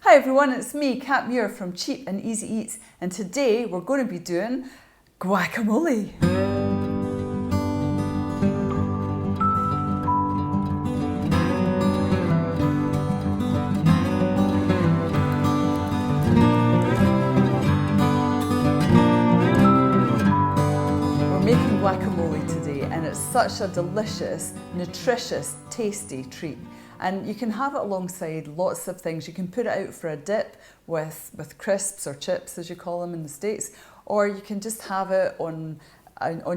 Hi everyone, it's me, Kat Muir from Cheap and Easy Eats, and today we're going to be doing guacamole. We're making guacamole today, and it's such a delicious, nutritious, tasty treat. And you can have it alongside lots of things. You can put it out for a dip with crisps or chips, as you call them in the States, or you can just have it on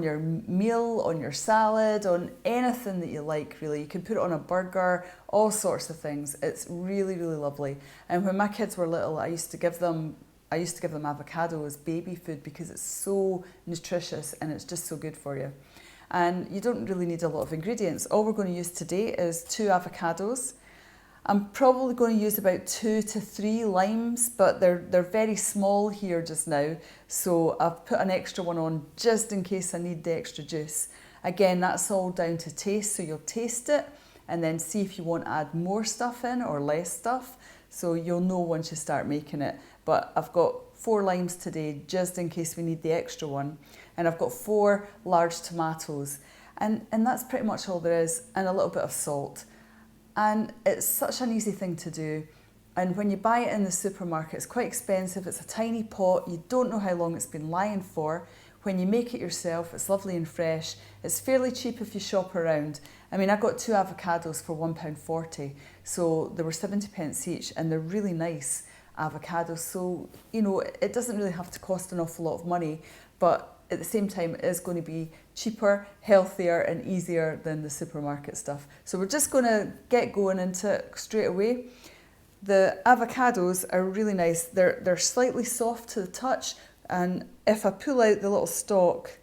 your meal, on your salad, on anything that you like, really. You can put it on a burger, all sorts of things. It's really, really lovely. And when my kids were little, I used to give them avocado as baby food because it's so nutritious and it's just so good for you. And you don't really need a lot of ingredients. All we're going to use today is 2 avocados. I'm probably going to use about 2 to 3 limes, but they're very small here just now, so I've put an extra one on just in case I need the extra juice. Again, that's all down to taste, so you'll taste it and then see if you want to add more stuff in or less stuff, so you'll know once you start making it. But I've got 4 limes today just in case we need the extra one, and I've got 4 large tomatoes, and that's pretty much all there is, and a little bit of salt. And it's such an easy thing to do, and when you buy it in the supermarket it's quite expensive. It's a tiny pot, you don't know how long it's been lying for. When you make it yourself, it's lovely and fresh. It's fairly cheap if you shop around. I mean, I got 2 avocados for £1.40, so they were 70 pence each, and they're really nice avocados, so you know, it doesn't really have to cost an awful lot of money, but at the same time it is going to be cheaper, healthier and easier than the supermarket stuff. So we're just going to get going into it straight away. The avocados are really nice. They're slightly soft to the touch, and if I pull out the little stalk,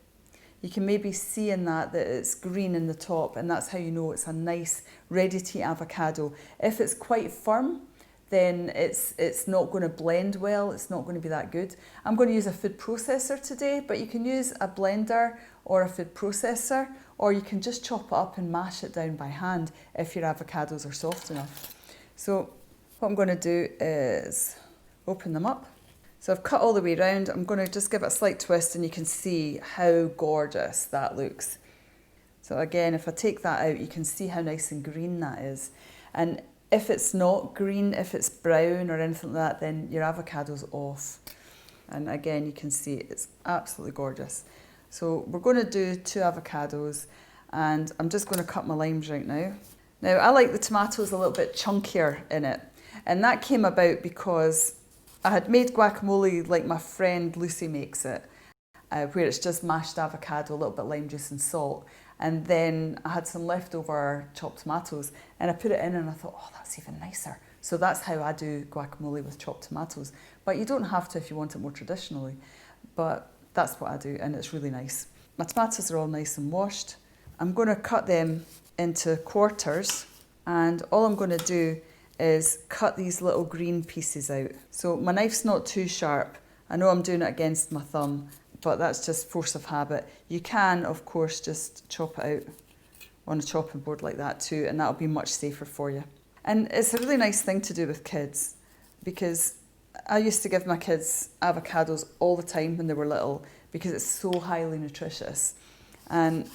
you can maybe see in that it's green in the top, and that's how you know it's a nice ready to eat avocado. If it's quite firm, then it's not going to blend well, it's not going to be that good. I'm going to use a food processor today, but you can use a blender or a food processor, or you can just chop it up and mash it down by hand if your avocados are soft enough. So what I'm going to do is open them up. So I've cut all the way around. I'm going to just give it a slight twist, and you can see how gorgeous that looks. So again, if I take that out, you can see how nice and green that is. And if it's not green, if it's brown or anything like that, then your avocado's off. And again, you can see it's absolutely gorgeous. So we're going to do 2 avocados, and I'm just going to cut my limes right now. Now, I like the tomatoes a little bit chunkier in it, and that came about because I had made guacamole like my friend Lucy makes it, where it's just mashed avocado, a little bit lime juice and salt. And then I had some leftover chopped tomatoes, and I put it in, and I thought, oh, that's even nicer. So that's how I do guacamole with chopped tomatoes. But you don't have to if you want it more traditionally. But that's what I do, and it's really nice. My tomatoes are all nice and washed. I'm going to cut them into quarters, and all I'm going to do is cut these little green pieces out. So my knife's not too sharp. I know I'm doing it against my thumb, but that's just force of habit. You can, of course, just chop it out on a chopping board like that too, and that'll be much safer for you. And it's a really nice thing to do with kids, because I used to give my kids avocados all the time when they were little because it's so highly nutritious. And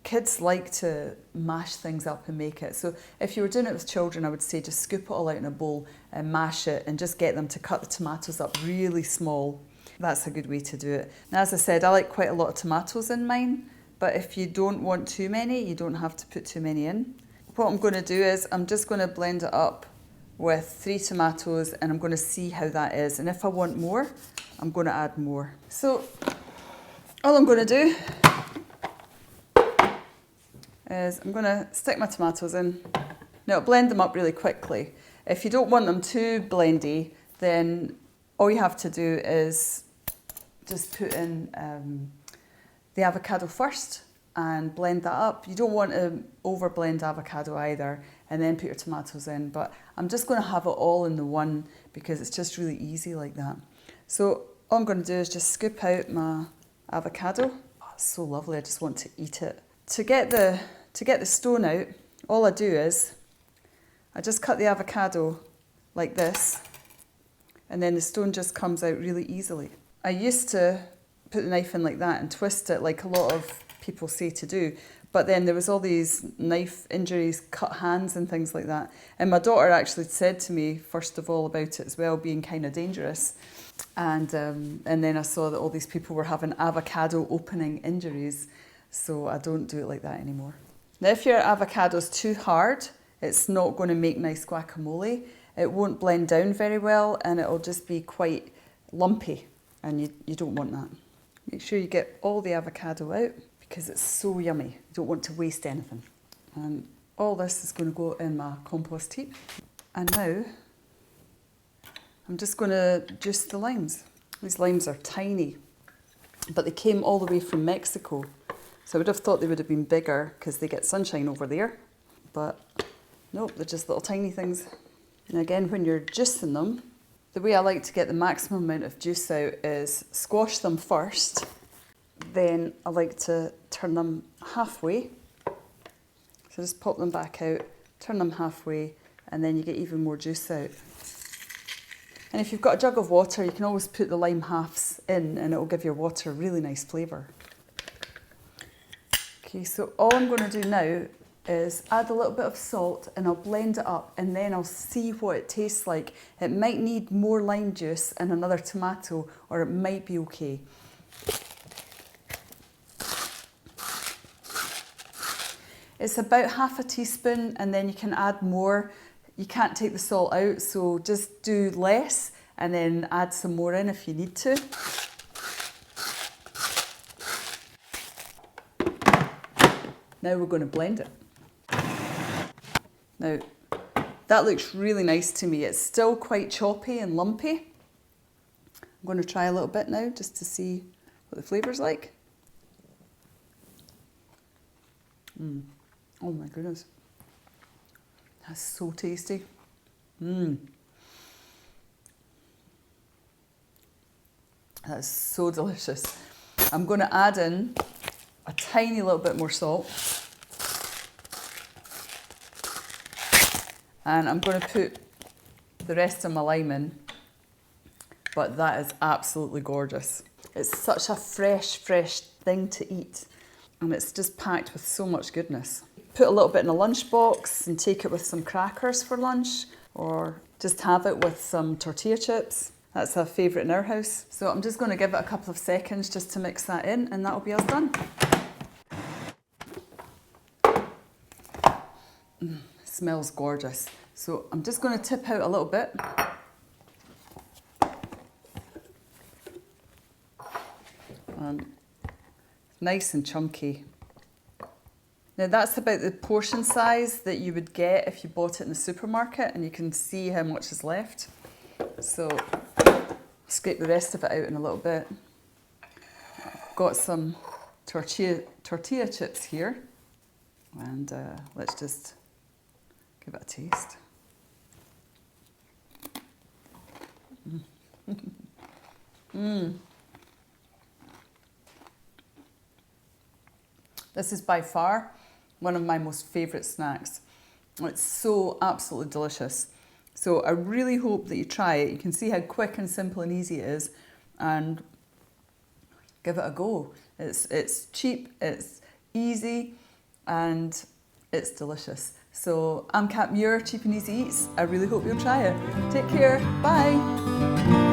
kids like to mash things up and make it. So if you were doing it with children, I would say just scoop it all out in a bowl and mash it, and just get them to cut the tomatoes up really small. That's a good way to do it. Now, as I said, I like quite a lot of tomatoes in mine, but if you don't want too many, you don't have to put too many in. What I'm going to do is I'm just going to blend it up with 3 tomatoes, and I'm going to see how that is. And if I want more, I'm going to add more. So all I'm going to do is I'm going to stick my tomatoes in. Now, blend them up really quickly. If you don't want them too blendy, then all you have to do is just put in the avocado first and blend that up. You don't want to over blend avocado either, and then put your tomatoes in, but I'm just going to have it all in the one because it's just really easy like that. So all I'm going to do is just scoop out my avocado. Oh, it's so lovely, I just want to eat it. To get the stone out, all I do is I just cut the avocado like this, and then the stone just comes out really easily. I used to put the knife in like that and twist it like a lot of people say to do, but then there was all these knife injuries, cut hands and things like that. And my daughter actually said to me, first of all, about it as well being kind of dangerous. And then I saw that all these people were having avocado opening injuries, so I don't do it like that anymore. Now, if your avocado's too hard, it's not going to make nice guacamole. It won't blend down very well, and it'll just be quite lumpy, and you don't want that. Make sure you get all the avocado out because it's so yummy. You don't want to waste anything. And all this is going to go in my compost heap. And now I'm just going to juice the limes. These limes are tiny, but they came all the way from Mexico. So I would have thought they would have been bigger because they get sunshine over there. But nope, they're just little tiny things. And again, when you're juicing them, the way I like to get the maximum amount of juice out is squash them first. Then I like to turn them halfway. So just pop them back out, turn them halfway, and then you get even more juice out. And if you've got a jug of water, you can always put the lime halves in and it will give your water a really nice flavour. Okay, so all I'm going to do now is add a little bit of salt and I'll blend it up and then I'll see what it tastes like. It might need more lime juice and another tomato, or it might be okay. It's about half a teaspoon and then you can add more. You can't take the salt out, so just do less and then add some more in if you need to. Now we're going to blend it. Now, that looks really nice to me. It's still quite choppy and lumpy. I'm going to try a little bit now just to see what the flavour's like. Oh my goodness. That's so tasty. That's so delicious. I'm going to add in a tiny little bit more salt. And I'm going to put the rest of my lime in. But that is absolutely gorgeous. It's such a fresh thing to eat. And it's just packed with so much goodness. Put a little bit in a lunchbox and take it with some crackers for lunch, or just have it with some tortilla chips. That's a favourite in our house. So I'm just going to give it a couple of seconds just to mix that in, and that'll be us done. Smells gorgeous. So I'm just going to tip out a little bit. Nice and chunky. Now that's about the portion size that you would get if you bought it in the supermarket, and you can see how much is left. So scrape the rest of it out in a little bit. I've got some tortilla chips here, and let's just give it a taste. This is by far one of my most favourite snacks. It's so absolutely delicious. So I really hope that you try it. You can see how quick and simple and easy it is, and give it a go. It's cheap, it's easy, and it's delicious. So I'm Kat Muir, Cheap and Easy Eats. I really hope you'll try it. Take care, bye.